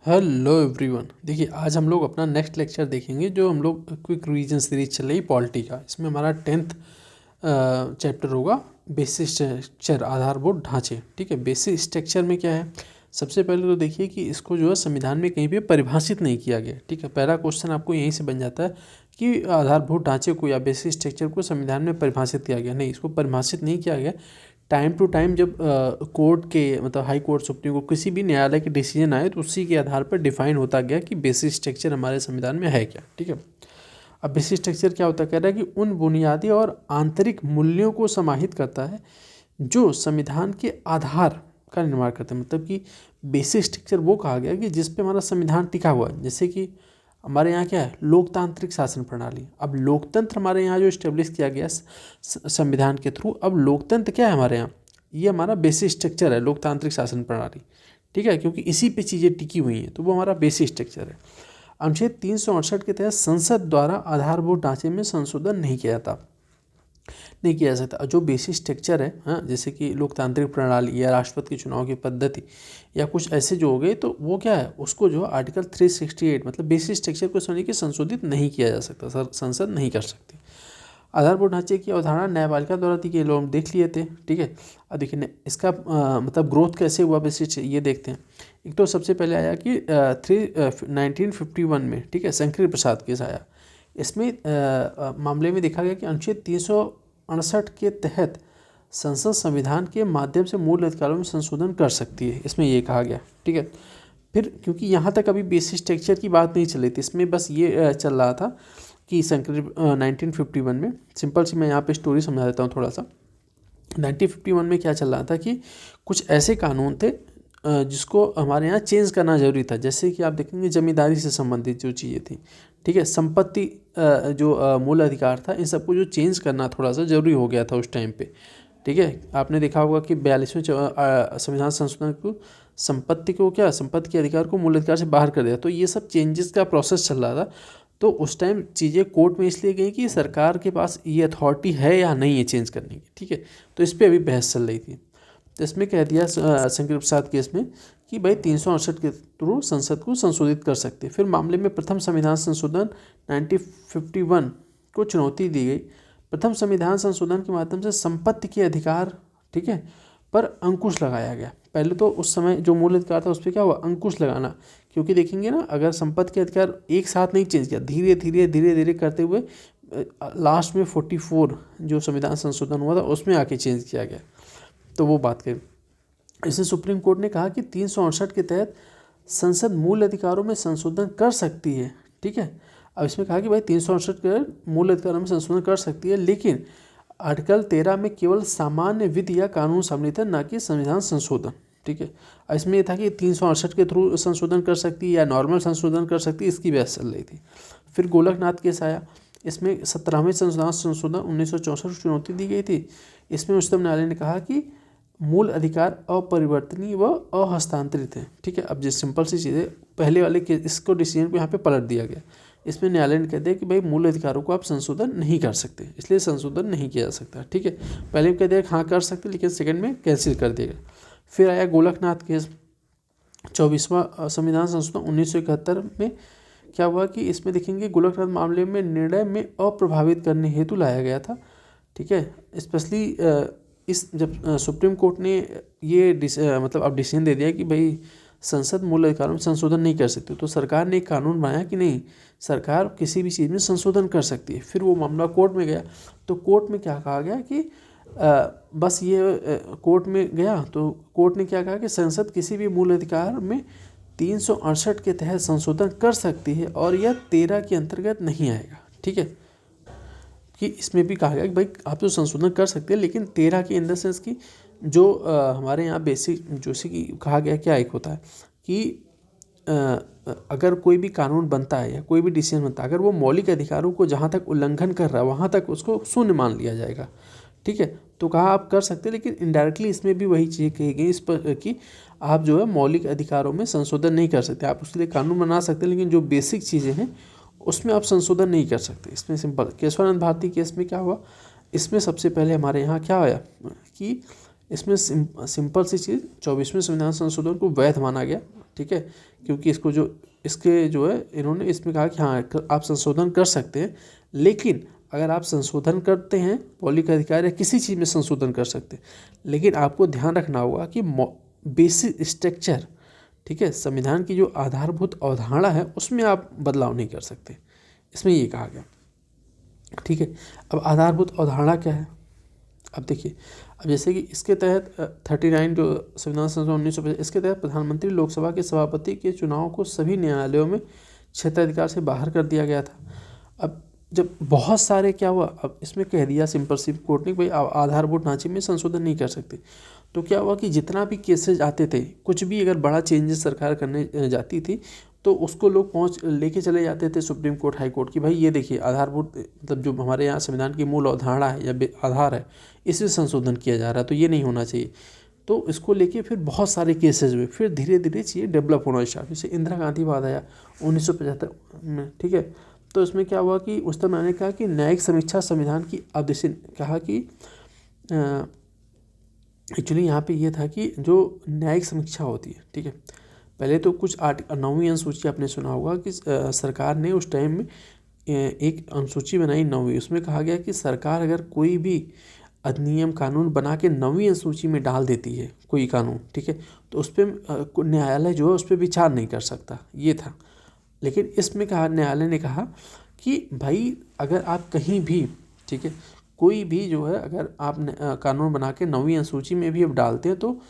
Hello everyone. देखिए आज हम लोग अपना नेक्स्ट लेक्चर देखेंगे जो हम लोग क्विक रिवीजन सीरीज चल रही पॉलिटी का। इसमें हमारा 10th चैप्टर होगा बेसिक स्ट्रक्चर, आधारभूत ढांचे। ठीक है, बेसिक स्ट्रक्चर में क्या है, सबसे पहले तो देखिए कि इसको जो है संविधान में कहीं पे परिभाषित नहीं किया गया। ठीक है, पहला क्वेश्चन आपको यहीं से बन जाता है कि आधारभूत ढांचे को या बेसिक स्ट्रक्चर को संविधान में परिभाषित किया गया। नहीं, इसको परिभाषित नहीं किया गया। टाइम टू टाइम जब कोर्ट के मतलब हाई कोर्ट, सुप्रीम कोर्ट, किसी भी न्यायालय के डिसीजन आए तो उसी के आधार पर डिफाइन होता गया कि बेसिक स्ट्रक्चर हमारे संविधान में है क्या। ठीक है, अब बेसिक स्ट्रक्चर क्या होता है, कह रहा है कि उन बुनियादी और आंतरिक मूल्यों को समाहित करता है जो संविधान के आधार का निर्माण करते हैं। मतलब कि बेसिक स्ट्रक्चर वो कहा गया कि जिस पे हमारा संविधान टिका हुआ है। जैसे कि हमारे यहाँ क्या है, लोकतांत्रिक शासन प्रणाली। अब लोकतंत्र हमारे यहाँ जो इस्टेब्लिश किया गया संविधान के थ्रू, अब लोकतंत्र क्या है हमारे यहाँ, ये हमारा बेसिक स्ट्रक्चर है, लोकतांत्रिक शासन प्रणाली। ठीक है, क्योंकि इसी पे चीज़ें टिकी हुई हैं तो वो हमारा बेसिक स्ट्रक्चर है। अनुच्छेद 368 के तहत संसद द्वारा आधारभूत ढांचे में संशोधन नहीं किया जा सकता। जो बेसिक स्ट्रक्चर है, हाँ, जैसे कि लोकतांत्रिक प्रणाली या राष्ट्रपति के चुनाव की पद्धति या कुछ ऐसे जो हो गए, तो वो क्या है, उसको जो आर्टिकल 368 मतलब बेसिक स्ट्रक्चर को समझ के संशोधित नहीं किया जा सकता, संसद नहीं कर सकती। आधारभूत ढांचे की अवधारणा न्यायपालिका द्वारा दी गई, लोग देख लिए थे। ठीक है, अब देखिए इसका मतलब ग्रोथ कैसे हुआ बेसिक, ये देखते हैं। एक तो सबसे पहले आया कि 1951 में, ठीक है, शंकर प्रसाद केस आया। इसमें मामले में देखा गया कि अनुच्छेद 368 के तहत संसद संविधान के माध्यम से मूल अधिकारों में संशोधन कर सकती है, इसमें ये कहा गया। ठीक है, फिर क्योंकि यहाँ तक अभी बेसिक स्ट्रक्चर की बात नहीं चल रही थी, इसमें बस ये चल रहा था कि शंकर 1951 में, सिंपल सी मैं यहाँ पे स्टोरी समझा देता हूँ थोड़ा सा। 1951 में क्या चल रहा था कि कुछ ऐसे कानून थे जिसको हमारे यहाँ चेंज करना जरूरी था। जैसे कि आप देखेंगे जमींदारी से संबंधित जो चीज़ें थी, ठीक है, संपत्ति जो मूल अधिकार था, इन सबको जो चेंज करना थोड़ा सा ज़रूरी हो गया था उस टाइम पे। ठीक है, आपने देखा होगा कि 42वें संविधान संशोधन को संपत्ति के अधिकार को मूल अधिकार से बाहर कर दिया। तो ये सब चेंजेस का प्रोसेस चल रहा था। तो उस टाइम चीज़ें कोर्ट में इसलिए गई कि सरकार के पास ये अथॉरिटी है या नहीं है चेंज करने की। ठीक है, तो इस पर अभी बहस चल रही थी। तो इसमें कह दिया शंकर प्रसाद केस में कि भाई 368 के थ्रू संसद को संशोधित कर सकते। फिर मामले में प्रथम संविधान संशोधन 1951 को चुनौती दी गई। प्रथम संविधान संशोधन के माध्यम से संपत्ति के अधिकार, ठीक है, पर अंकुश लगाया गया। पहले तो उस समय जो मूल अधिकार था उस पर क्या हुआ, अंकुश लगाना। क्योंकि देखेंगे ना, अगर संपत्ति के अधिकार एक साथ नहीं चेंज किया, धीरे धीरे करते हुए लास्ट में 44 जो संविधान संशोधन हुआ था उसमें आके चेंज किया गया। तो वो बात करें, इसमें सुप्रीम कोर्ट ने कहा कि 368 के तहत संसद मूल अधिकारों में संशोधन कर सकती है। ठीक है, अब इसमें कहा कि भाई 368 के मूल अधिकारों में संशोधन कर सकती है, लेकिन आर्टिकल 13 में केवल सामान्य विधि या कानून सम्मिलित है, न कि संविधान संशोधन। ठीक है, इसमें यह था कि 368 के थ्रू संशोधन कर सकती है या नॉर्मल संशोधन कर सकती है, इसकी बहस चल रही थी। फिर गोलकनाथ केस आया। इसमें 17वें संविधान संशोधन 1964 को चुनौती दी गई थी। इसमें उच्चतम न्यायालय ने कहा कि मूल अधिकार अपरिवर्तनीय व अहस्तांतरित है। ठीक है, अब जिस सिंपल सी चीज़ है, पहले वाले के इसको डिसीजन को यहाँ पे पलट दिया गया। इसमें न्यायालय ने कह दिया कि भाई मूल अधिकारों को आप संशोधन नहीं कर सकते, इसलिए संशोधन नहीं किया जा सकता। ठीक है, पहले में कह दिया हाँ कर सकते, लेकिन सेकंड में कैंसिल कर दिया गया। फिर आया गोलकनाथ केस, 24वां संविधान संशोधन 1971 में। क्या हुआ कि इसमें देखेंगे गोलकनाथ मामले में निर्णय में अप्रभावित करने हेतु लाया गया था। ठीक है, स्पेशली इस जब सुप्रीम कोर्ट ने ये मतलब अब डिसीजन दे दिया कि भाई संसद मूल अधिकारों में संशोधन नहीं कर सकती, तो सरकार ने एक कानून बनाया कि नहीं, सरकार किसी भी चीज़ में संशोधन कर सकती है। फिर वो मामला कोर्ट में गया, तो कोर्ट में क्या कहा गया कि बस ये कोर्ट में गया तो कोर्ट ने क्या कहा कि संसद किसी भी मूल अधिकार में 368 के तहत संशोधन कर सकती है और यह 13 के अंतर्गत नहीं आएगा। ठीक है, कि इसमें भी कहा गया कि भाई आप तो संशोधन कर सकते हैं, लेकिन 13 की इन द सेंस की जो हमारे यहाँ बेसिक जैसे कि कहा गया क्या एक होता है कि अगर कोई भी कानून बनता है या कोई भी डिसीजन बनता है, अगर वो मौलिक अधिकारों को जहाँ तक उल्लंघन कर रहा है वहाँ तक उसको शून्य मान लिया जाएगा। ठीक है, तो कहा आप कर सकते हैं, लेकिन इनडायरेक्टली इसमें भी वही चीज़ कही गई इस पर कि आप जो है मौलिक अधिकारों में संशोधन नहीं कर सकते। आप उसके लिए कानून बना सकते हैं, लेकिन जो बेसिक चीज़ें हैं उसमें आप संशोधन नहीं कर सकते। इसमें सिंपल केशवानंद भारती केस में क्या हुआ, इसमें सबसे पहले हमारे यहाँ क्या आया कि इसमें सिंपल सी चीज़ 24वें संविधान संशोधन को वैध माना गया। ठीक है, क्योंकि इसके जो है इन्होंने इसमें कहा कि हाँ आप संशोधन कर सकते हैं, लेकिन अगर आप संशोधन करते हैं मौलिक अधिकार या किसी चीज़ में संशोधन कर सकते हैं, लेकिन आपको ध्यान रखना होगा कि बेसिक स्ट्रक्चर, ठीक है, संविधान की जो आधारभूत अवधारणा है उसमें आप बदलाव नहीं कर सकते, इसमें ये कहा गया। ठीक है, अब आधारभूत अवधारणा क्या है, अब देखिए, अब जैसे कि इसके तहत 39 जो संविधान संशोधन 1950, इसके तहत प्रधानमंत्री लोकसभा के सभापति के चुनाव को सभी न्यायालयों में क्षेत्राधिकार से बाहर कर दिया गया था। अब जब बहुत सारे क्या हुआ, अब इसमें कह दिया सिंपल सी कोर्ट ने भाई आधारभूत ढांचे में संशोधन नहीं कर सकते, तो क्या हुआ कि जितना भी केसेज आते थे, कुछ भी अगर बड़ा चेंजेस सरकार करने जाती थी तो उसको लोग लेके चले जाते थे सुप्रीम कोर्ट, हाई कोर्ट की भाई ये देखिए आधारभूत मतलब जो हमारे यहाँ संविधान की मूल अवधारणा है या आधार है, इसमें संशोधन किया जा रहा है तो ये नहीं होना चाहिए। तो इसको लेके फिर बहुत सारे केसेज हुए, फिर धीरे धीरे चीज़ें डेवलप होना स्टार्ट, जैसे इंदिरा गांधी बाद आया 1975 में। ठीक है, तो इसमें क्या हुआ कि उस समय मैंने कहा कि न्यायिक समीक्षा संविधान की, अब जैसे कहा कि एक्चुअली यहाँ पे ये था कि जो न्यायिक समीक्षा होती है, ठीक है, पहले तो कुछ 9वीं अनुसूची आपने सुना होगा कि सरकार ने उस टाइम में एक अनुसूची बनाई 9वीं, उसमें कहा गया कि सरकार अगर कोई भी अधिनियम कानून बना के 9वीं अनुसूची में डाल देती है कोई कानून, ठीक है, तो उस पर न्यायालय जो है उस पर विचार नहीं कर सकता, ये था। लेकिन इसमें कहा, न्यायालय ने कहा कि भाई अगर आप कहीं भी, ठीक है, कोई भी जो है अगर आप कानून बना के 9वीं अनुसूची में भी अब डालते हैं तो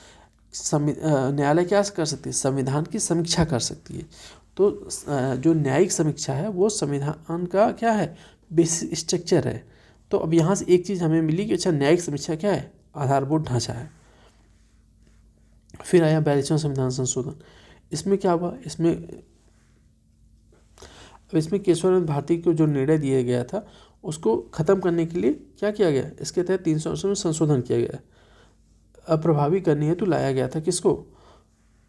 न्यायालय क्या कर सकती है, संविधान की समीक्षा कर सकती है। तो जो न्यायिक समीक्षा है वो संविधान का क्या है, बेसिक स्ट्रक्चर है। तो अब यहाँ से एक चीज़ हमें मिली कि अच्छा न्यायिक समीक्षा क्या है, आधारभूत ढांचा है। फिर आया 42वां संविधान संशोधन, इसमें क्या हुआ, इसमें केशवानंद भारती को जो निर्णय दिया गया था उसको ख़त्म करने के लिए क्या किया गया, इसके तहत 300 में संशोधन किया गया, अप्रभावी करने हेतु लाया गया था किसको,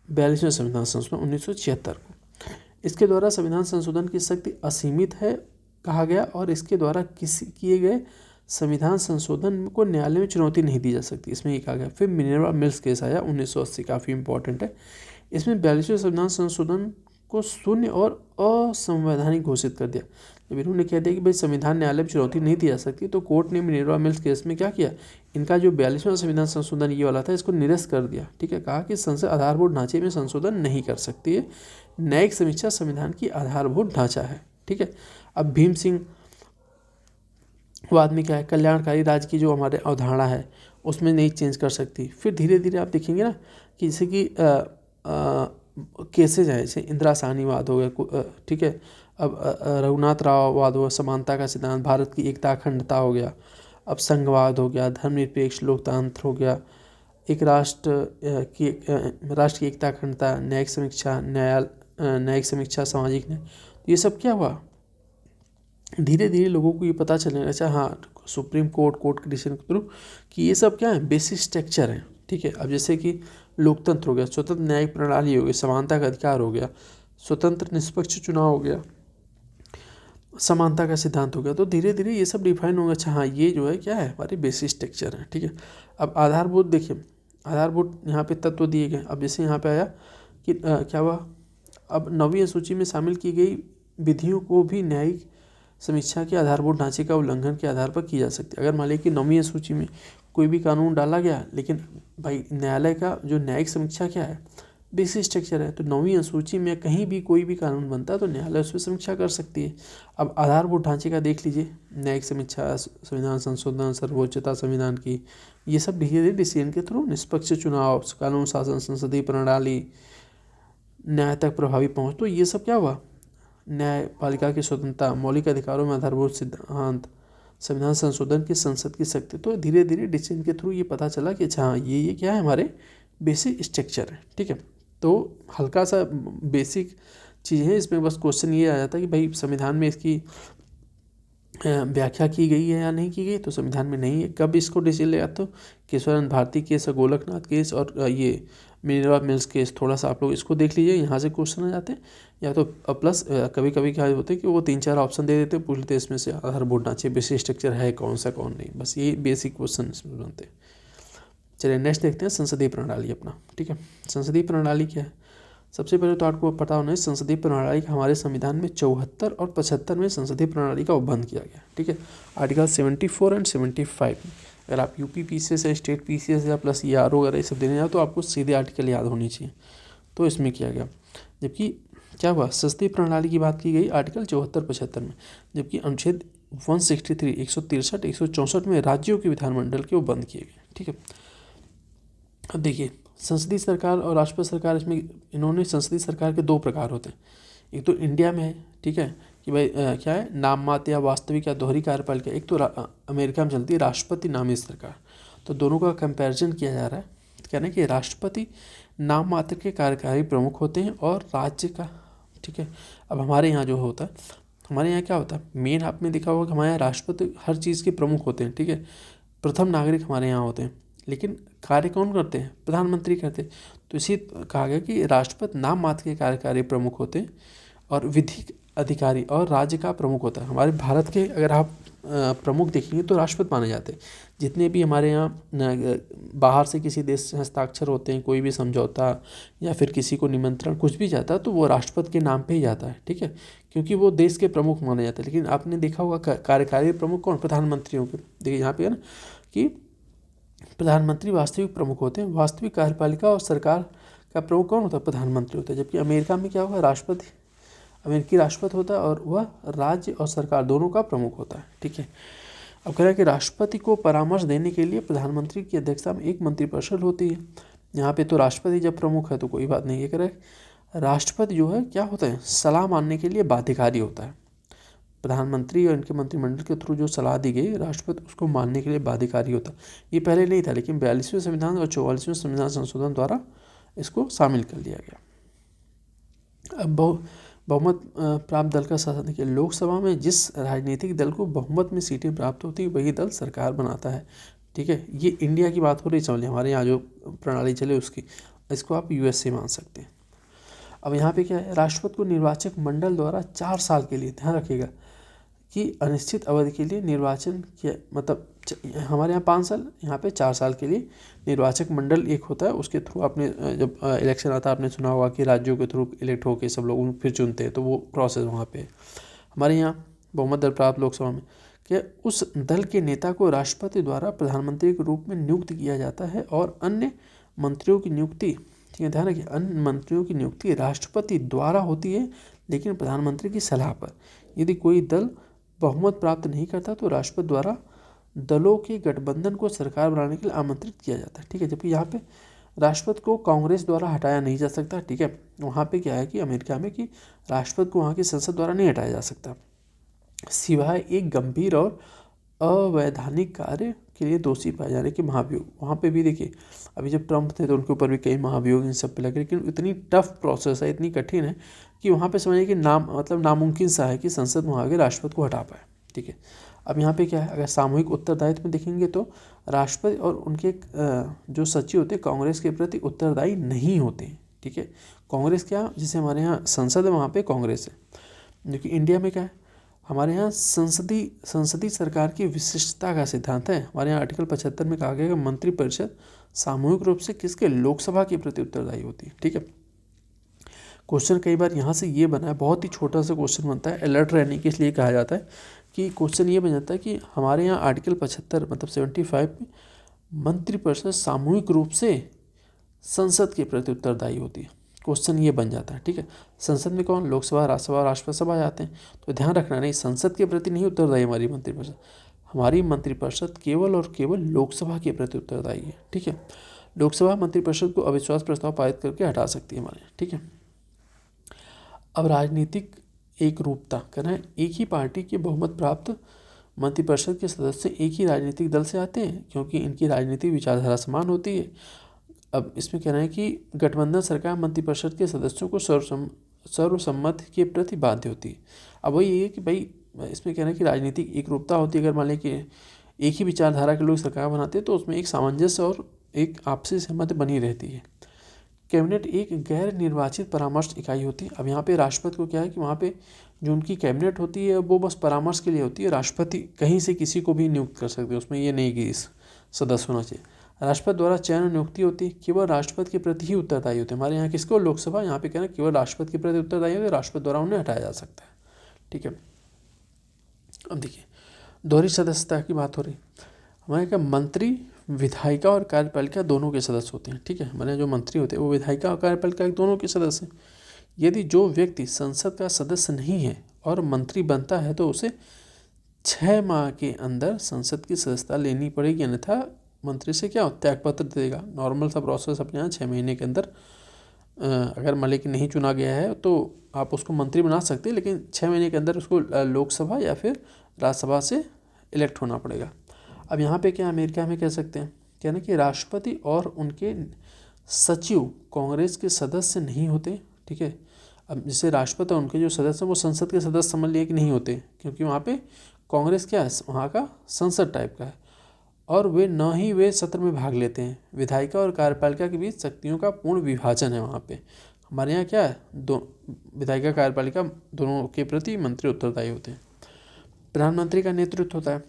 42वें संविधान संशोधन 1976 को। इसके द्वारा संविधान संशोधन की शक्ति असीमित है कहा गया, और इसके द्वारा किए गए संविधान संशोधन को न्यायालय में चुनौती नहीं दी जा सकती, इसमें ये कहा गया। फिर मिनर्वा मिल्स केस आया 1980, काफ़ी इंपॉर्टेंट है। इसमें 42वें संविधान संशोधन को शून्य और असंवैधानिक घोषित कर दिया। जब इन्होंने कह दिया कि भाई संविधान न्यायालय में चुनौती नहीं दी जा सकती, तो कोर्ट ने मिनर्वा मिल्स केस में क्या किया, इनका जो 42वां संविधान संशोधन ये वाला था इसको निरस्त कर दिया। ठीक है, कहा कि संसद आधारभूत ढांचे में संशोधन नहीं कर सकती है, न्यायिक समीक्षा संविधान की आधारभूत ढांचा है। ठीक है, अब भीम सिंह बाद में क्या है, कल्याणकारी राज्य की जो हमारे अवधारणा है उसमें नहीं चेंज कर सकती। फिर धीरे धीरे आप देखेंगे ना कि जैसे कि केसेज हैं, जैसे इंदिरा साहनीवाद हो गया, ठीक है, अब रघुनाथ राव वाद हो गया, समानता का सिद्धांत, भारत की एकता अखंडता हो गया, अब संघवाद हो गया, धर्मनिरपेक्ष लोकतंत्र हो गया, एक राष्ट्र की एकता अखंडता, न्यायिक समीक्षा सामाजिक न्याय, तो ये सब क्या हुआ, धीरे धीरे लोगों को ये पता चलने लगा, हाँ सुप्रीम कोर्ट के डिसीजन के थ्रू कि ये सब क्या है, बेसिक स्ट्रक्चर है। ठीक है, अब जैसे कि लोकतंत्र हो गया, स्वतंत्र न्यायिक प्रणाली हो गई, समानता का अधिकार हो गया, स्वतंत्र निष्पक्ष चुनाव हो गया, समानता का सिद्धांत हो गया, तो धीरे धीरे ये सब डिफाइन होगा। अच्छा हाँ, ये जो है क्या है, हमारी बेसिक स्ट्रक्चर है। ठीक है, अब आधारभूत देखिए, आधारभूत यहाँ पे तत्व दिए गए। अब जैसे यहाँ पे आया कि क्या हुआ, अब 9वीं अनुसूची में शामिल की गई विधियों को भी न्यायिक समीक्षा के आधारभूत ढांचे का उल्लंघन के आधार पर की जा सकती है। अगर मान लीजिए कि 9वीं सूची में कोई भी कानून डाला गया, लेकिन भाई न्यायालय का जो न्यायिक समीक्षा क्या है, बेसिक स्ट्रक्चर है, तो 9वीं सूची में कहीं भी कोई भी कानून बनता है तो न्यायालय उस पर समीक्षा कर सकती है। अब आधारभूत ढांचे का देख लीजिए, न्यायिक समीक्षा, संविधान संशोधन, सर्वोच्चता संविधान की, ये सब धीरे धीरे डिसीजन के थ्रू, निष्पक्ष चुनाव, कानून शासन, संसदीय प्रणाली, न्याय तक प्रभावी पहुँच, तो ये सब क्या हुआ, न्यायपालिका की स्वतंत्रता, मौलिक अधिकारों में आधारभूत सिद्धांत, संविधान संशोधन की संसद की शक्ति, तो धीरे धीरे डिसीजन के थ्रू ये पता चला कि अच्छा ये क्या है, हमारे बेसिक स्ट्रक्चर है। ठीक है, तो हल्का सा बेसिक चीज़ है, इसमें बस क्वेश्चन ये आ जाता है कि भाई संविधान में इसकी व्याख्या की गई है या नहीं की गई, तो संविधान में नहीं है। कब इसको डिसीजन लिया, तो केशवानंद भारती केस, गोलकनाथ केस और ये मिनर्वा मिल्स केस, थोड़ा सा आप लोग इसको देख लीजिए, यहाँ से क्वेश्चन आ जाते हैं। या तो प्लस कभी कभी क्या होता है कि वो 3-4 ऑप्शन दे देते हैं, पूछ लेते हैं इसमें से आधारभूत ढांचे बेसिक स्ट्रक्चर है कौन सा कौन नहीं, बस ये बेसिक क्वेश्चन इसमें बनते हैं। चलिए नेक्स्ट देखते हैं संसदीय प्रणाली अपना। ठीक है, संसदीय प्रणाली क्या है, सबसे पहले तो आपको पता होना है संसदीय प्रणाली का हमारे संविधान में 74 और 75 में संसदीय प्रणाली का उपबंध किया गया। ठीक है, आर्टिकल 74 एंड 75। अगर आप यूपी पीसीएस या स्टेट पीसीएस या प्लस ERO वगैरह ये सब देने जाओ तो आपको सीधे आर्टिकल याद होनी चाहिए, तो इसमें किया गया। जबकि क्या हुआ, संसदीय प्रणाली की बात की गई आर्टिकल 74-75 में, जबकि अनुच्छेद 163 163 164 में राज्यों के विधानमंडल के उपबंध किए गए। ठीक है, अब देखिए संसदीय सरकार और राष्ट्रपति सरकार, इसमें इन्होंने संसदीय सरकार के दो प्रकार होते हैं। एक तो इंडिया में है, ठीक है, कि भाई क्या है, नाम मात्र या वास्तविक या दोहरी कार्यपालिका। एक तो अमेरिका में चलती है राष्ट्रपति नामित सरकार। तो दोनों का कंपैरिजन किया जा रहा है। कहना है कि राष्ट्रपति नाम मात्र के कार्यकारी प्रमुख होते हैं और राज्य का, ठीक है। अब हमारे यहाँ जो होता है, हमारे यहाँ क्या होता है, मेन आपने देखा होगा कि हमारे यहाँ राष्ट्रपति हर चीज़ के प्रमुख होते हैं। ठीक है, प्रथम नागरिक हमारे यहाँ होते हैं, लेकिन कार्य कौन करते हैं, प्रधानमंत्री करते हैं। तो इसी कहा गया कि राष्ट्रपति नाम मात्र के कार्यकारी प्रमुख होते हैं और विधिक अधिकारी और राज्य का प्रमुख होता है। हमारे भारत के अगर आप प्रमुख देखेंगे तो राष्ट्रपति माने जाते हैं। जितने भी हमारे यहाँ बाहर से किसी देश से हस्ताक्षर होते हैं, कोई भी समझौता या फिर किसी को निमंत्रण कुछ भी जाता है तो वो राष्ट्रपति के नाम पे ही जाता है। ठीक है, क्योंकि वो देश के प्रमुख माने जाते हैं। लेकिन आपने देखा होगा कार्यकारी प्रमुख कौन, प्रधानमंत्रियों के। देखिए यहाँ पे है ना कि प्रधानमंत्री वास्तविक प्रमुख होते हैं। वास्तविक कार्यपालिका और सरकार का प्रमुख कौन होता है, प्रधानमंत्री होता है। जबकि अमेरिका में क्या होगा, राष्ट्रपति, अमेरिकी राष्ट्रपति होता है और वह राज्य और सरकार दोनों का प्रमुख होता है। ठीक है, अब कह रहा है कि राष्ट्रपति को परामर्श देने के लिए प्रधानमंत्री की अध्यक्षता में एक मंत्रिपरिषद होती है। यहाँ पे तो राष्ट्रपति जब प्रमुख है तो कोई बात नहीं है। कह रहा है राष्ट्रपति जो है क्या होता है, सलाह मानने के लिए बाध्यकारी होता है। प्रधानमंत्री और इनके मंत्रिमंडल के थ्रू जो सलाह दी गई, राष्ट्रपति उसको मानने के लिए बाध्यकारी होता। ये पहले नहीं था, लेकिन 42वें संविधान और 44वें संविधान संशोधन द्वारा इसको शामिल कर लिया गया। अब बहुमत प्राप्त दल का शासन। देखिए लोकसभा में जिस राजनीतिक दल को बहुमत में सीटें प्राप्त होती है वही दल सरकार बनाता है। ठीक है, ये इंडिया की बात हो रही चलिए, हमारे यहाँ जो प्रणाली चले उसकी, इसको आप USA मान सकते हैं। अब यहाँ पे क्या है, राष्ट्रपति को निर्वाचक मंडल द्वारा 4 साल के लिए, ध्यान रखिएगा कि अनिश्चित अवधि के लिए निर्वाचन किया, मतलब हमारे यहाँ 5 साल, यहाँ पे 4 साल के लिए निर्वाचक मंडल एक होता है। उसके थ्रू आपने जब इलेक्शन आता है आपने सुना होगा कि राज्यों के थ्रू इलेक्ट होकर सब लोग फिर चुनते हैं, तो वो प्रोसेस वहाँ पे। हमारे यहाँ बहुमत दल प्राप्त लोकसभा में कि उस दल के नेता को राष्ट्रपति द्वारा प्रधानमंत्री के रूप में नियुक्त किया जाता है और अन्य मंत्रियों की नियुक्ति, ठीक है ध्यान रखिए, अन्य मंत्रियों की नियुक्ति राष्ट्रपति द्वारा होती है लेकिन प्रधानमंत्री की सलाह पर। यदि कोई दल बहुमत प्राप्त नहीं करता तो राष्ट्रपति द्वारा दलों के गठबंधन को सरकार बनाने के लिए आमंत्रित किया जाता है। ठीक है, जबकि यहाँ पे राष्ट्रपति को कांग्रेस द्वारा हटाया नहीं जा सकता। ठीक है, वहाँ पे क्या है कि अमेरिका में कि राष्ट्रपति को वहाँ की संसद द्वारा नहीं हटाया जा सकता, सिवाय एक गंभीर और अवैधानिक कार्य के लिए दोषी पाए जाने के महाभियोग। वहाँ पे भी देखिए अभी जब ट्रम्प थे तो उनके ऊपर भी कई महाभियोग इन सब पे लगे, लेकिन इतनी टफ प्रोसेस है, इतनी कठिन है कि वहाँ पे समझिए कि नामुमकिन सा है कि संसद वहाँ के राष्ट्रपति को हटा पाए। ठीक है, अब यहाँ पे क्या है, अगर सामूहिक उत्तरदायित्व में देखेंगे तो राष्ट्रपति और उनके जो सचिव होते हैं कांग्रेस के प्रति उत्तरदायी नहीं होते। ठीक है, कांग्रेस क्या, जैसे हमारे यहाँ संसद है वहाँ पे कांग्रेस है, जो कि इंडिया में क्या है, हमारे यहाँ संसदीय सरकार की विशिष्टता का सिद्धांत है। हमारे यहाँ आर्टिकल 75 में कहा गया कि मंत्रिपरिषद सामूहिक रूप से किसके, लोकसभा के प्रति उत्तरदायी होती है। ठीक है, क्वेश्चन कई बार यहाँ से ये बना है, बहुत ही छोटा सा क्वेश्चन बनता है, अलर्ट रहने के इसलिए कहा जाता है कि क्वेश्चन ये बन जाता है कि हमारे यहाँ आर्टिकल 75 मतलब 75 में मंत्रिपरिषद सामूहिक रूप से संसद के प्रति उत्तरदायी होती है। क्वेश्चन ये बन जाता है। ठीक है, संसद में कौन, लोकसभा, राज्यसभा, राष्ट्रपति सभा जाते हैं, तो ध्यान रखना नहीं, संसद के प्रति नहीं उत्तरदायी हमारी मंत्रिपरिषद। हमारी मंत्रिपरिषद केवल और केवल लोकसभा के प्रति उत्तरदायी है। ठीक है, लोकसभा मंत्रिपरिषद को अविश्वास प्रस्ताव पारित करके हटा सकती है हमारे। ठीक है, अब राजनीतिक एक रूपता कहना है, एक ही पार्टी के बहुमत प्राप्त मंत्रिपरिषद के सदस्य एक ही राजनीतिक दल से आते हैं क्योंकि इनकी राजनीतिक विचारधारा समान होती है। अब इसमें कहना है कि गठबंधन सरकार मंत्रिपरिषद के सदस्यों को सर्वसम्मति के प्रति बाध्य होती है। अब वही है कि भाई इसमें कहना है कि राजनीतिक एक रूपता होती है। अगर मान लें कि एक ही विचारधारा के लोग सरकार बनाते हैं तो उसमें एक सामंजस्य और एक आपसी सहमति बनी रहती है। कैबिनेट एक गैर निर्वाचित परामर्श इकाई होती है। अब यहाँ पे राष्ट्रपति को क्या है कि वहाँ पे जो उनकी कैबिनेट होती है वो बस परामर्श के लिए होती है। राष्ट्रपति कहीं से किसी को भी नियुक्त कर सकते हैं, उसमें ये नहीं कि इस सदस्य होना चाहिए। राष्ट्रपति द्वारा चयन और नियुक्ति होती है, केवल राष्ट्रपति के प्रति ही उत्तरदायी होते हैं। हमारे यहाँ किसको, लोकसभा, यहाँ पे कहना केवल राष्ट्रपति के प्रति उत्तरदायी होते हैं, राष्ट्रपति द्वारा उन्हें हटाया जा सकता है। ठीक है, अब देखिए दोहरी सदस्यता की बात हो रही। हमारे क्या मंत्री विधायिका और कार्यपालिका दोनों के सदस्य होते हैं। ठीक है, हमारे जो मंत्री होते हैं वो विधायिका और कार्यपालिका दोनों के सदस्य हैं। यदि जो व्यक्ति संसद का सदस्य नहीं है और मंत्री बनता है तो उसे 6 माह के अंदर संसद की सदस्यता लेनी पड़ेगी, अन्यथा मंत्री से क्या त्यागपत्र देगा। नॉर्मल सा प्रोसेस अपने यहाँ 6 महीने के अंदर अगर मान लीजिए नहीं चुना गया है तो आप उसको मंत्री बना सकते हैं, लेकिन 6 महीने के अंदर उसको लोकसभा या फिर राज्यसभा से इलेक्ट होना पड़ेगा। अब यहाँ पे क्या अमेरिका में कह सकते हैं, कहना कि राष्ट्रपति और उनके सचिव कांग्रेस के सदस्य नहीं होते। ठीक है, अब जैसे राष्ट्रपति और उनके जो सदस्य हैं वो संसद के सदस्य समझ लिए कि नहीं होते, क्योंकि वहाँ पे कांग्रेस क्या है, वहाँ का संसद टाइप का है, और वे सत्र में भाग लेते हैं। विधायिका और कार्यपालिका के बीच शक्तियों का पूर्ण विभाजन है वहाँ पे। हमारे यहाँ क्या है, विधायिका कार्यपालिका दोनों के प्रति मंत्री उत्तरदायी होते हैं। प्रधानमंत्री का नेतृत्व होता है,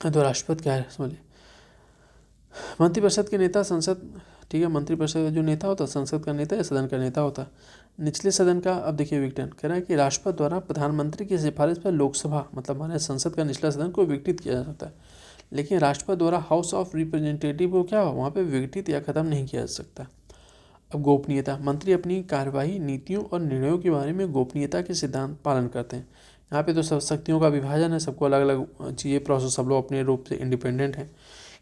तो राष्ट्रपति क्या है समझिए। मंत्रिपरिषद के नेता संसद, ठीक है, मंत्रिपरिषद का जो नेता होता है संसद का नेता या सदन का नेता होता है। निचले सदन का, अब देखिए विघटन कह रहा है कि राष्ट्रपति द्वारा प्रधानमंत्री की सिफारिश पर लोकसभा, मतलब हमारे संसद का निचला सदन को विघटित किया जा सकता है, लेकिन राष्ट्रपति द्वारा हाउस ऑफ रिप्रेजेंटेटिव को क्या वहाँ पे विघटित या खत्म नहीं किया जा सकता। अब गोपनीयता, मंत्री अपनी कार्यवाही, नीतियों और निर्णयों के बारे में गोपनीयता के सिद्धांत पालन करते हैं। यहाँ पे तो सब शक्तियों का विभाजन है, सबको अलग अलग चीज़ें प्रोसेस, सब लोग अपने रूप से इंडिपेंडेंट हैं।